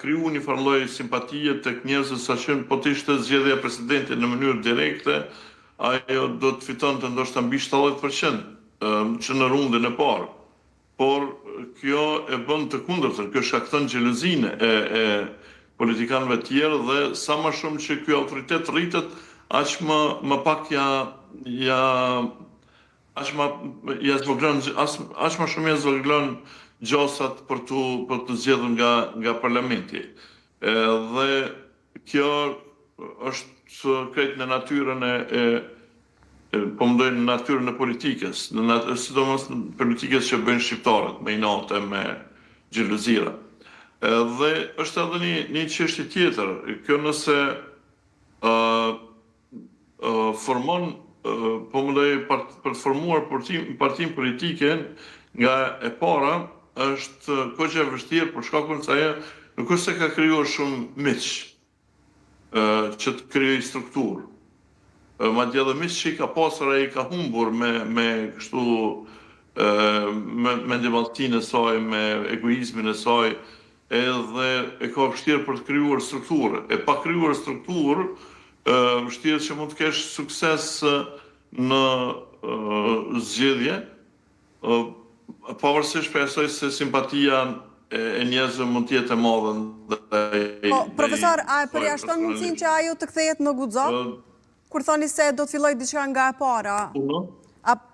kriju një farloj simpatie tek njerëzit sa që po të ishte zgjedhja e presidentit në mënyrë direkte, ajo do të fitonte ndoshta mbi 70% që në rundën e parë. Por kjo e bën të kundërtën, kjo shkakton xhelozinë e politikanëve të tjerë dhe sa më shumë që ky autoritet rritet, aq më pak aq më shumë ja zvoglon gjosat për të zgjedhur nga parlamenti. Dhe kjo është krejt në natyrën po më dojnë në natyrën e politikës, sidomos në politikës që bëjnë shqiptarët, me inate, me xhelozira. Dhe është edhe një çështje tjetër, kjo nëse formon, po më dojnë për të formuar partim politike nga e para, është koqe e vështirë për shkakun se ajo nuk është se ka krijuar shumë miq që të krijojë strukturë. Madje edhe miq që i ka pasur ai ka humbur me kështu me ndjemaltinë e saj, me egoizmin e saj, edhe e ka vështirë për të krijuar strukturë. E pa krijuar strukturë, vështirë që mund të kesh sukses në zgjedhje, pavarësisht për asaj se simpatia e njerëzve mund të jetë e madhe. Po, profesor, a e përjashton mundësinë që ajo të kthehet në guxo? Kur thoni se do të filloj diçka nga e para?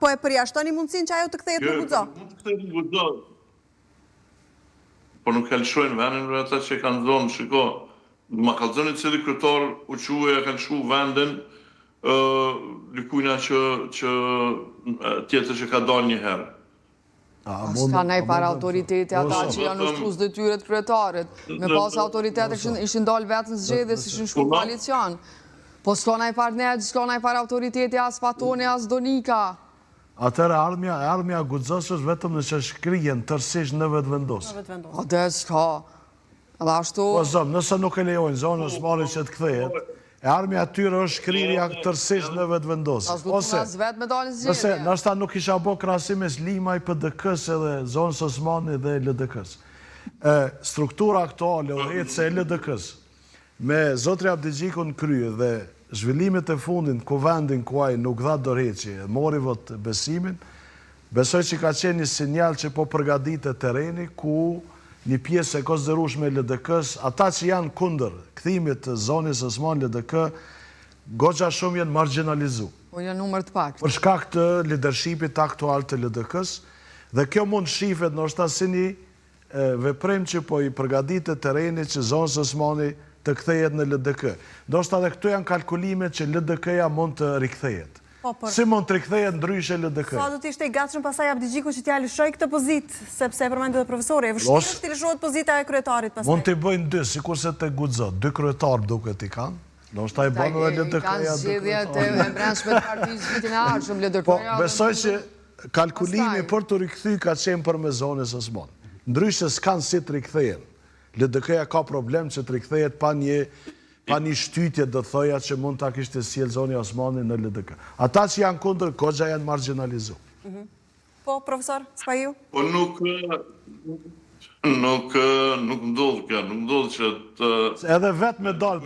Po e përjashtoni mundësinë që ajo të kthehet në guxo? Mund të kthehet në guxo. Po nuk kalëshojnë vendin për ata që kanë zonë, shiko, ma kallëzoni cili kryetar u quaj kanë shku vendin lykujna që tjetër që ka dalë një herë. Ska nej para autoriteti ata që janë ushtrues detyret kryetarit. Me pas autoritetet ishin dalë vetë në zgjedhje, ishin shku koalicion. Po s'ka nej partner, s'ka nej para autoriteti, as Fatoni, as Donika. Atëra ardhmja guxos është vetëm nëse shkrihen tërësisht në vetëvendosje. O dhe s'ka. Edhe ashtu... Po zëm, nëse nuk e lejojnë zonë Osmani që të kthehet, e ardhmja atyre është shkrirja tërësisht në vetëvendosje. Ose, nëse nështë nuk isha bo krahasim mes Limaj, PDK-s edhe zonës Osmani dhe LDK-s. Struktura aktuale, udhëheqëse e LDK-s, me Zotri Abdigjikun krye dhe zhvillimet e fundin ku vendin kuaj nuk dha dorëheqje, mori vot besimin, besoj që ka qenë një sinjal që po përgatitet terreni ku një pjesë e konsiderueshme e LDK-s, ata që janë kundër kthimit të zonës Osman LDK, goxha shumë janë marginalizuar. Po janë numër të pak. Për shkak të leadershipit aktual të LDK-s, dhe kjo mund shifet ndoshta si një veprim që po i përgatitet terreni që zonës Osmani të kthehet në LDK. Ndoshta edhe këtu janë kalkulimet që LDK-ja mund të rikthehet. Si mund të rikthehet ndryshe LDK? Sa do të ishte i gatshëm pasaj Abdigjiku që t'ja lëshoj këtë pozitë, sepse e përmendit dhe profesori, e vështirë është t'i lëshohet pozita e kryetarit pasaj. Mund t'i bëjnë dy, si kurse të guxo, dy kryetarë duket i kanë, ndoshta i bënë dhe LDK-ja dy kanë zgjedhjet e brendshme të partisë vitin e ardhshëm, LDK-ja. Po, besoj që kalkulimi për të rikthy ka qenë për me zonës Osman. Ndryshe s'kanë si të rikthehen. LDK-ja ka problem që të rikthehet pa një shtytje do të thoja që mund ta kishte sjell zoni Osmani në LDK. Ata që janë kundër goxha janë marginalizuar. Po, profesor, s'pa ju? Po nuk ndodh kjo, nuk ndodh që të... Edhe vetë me dalë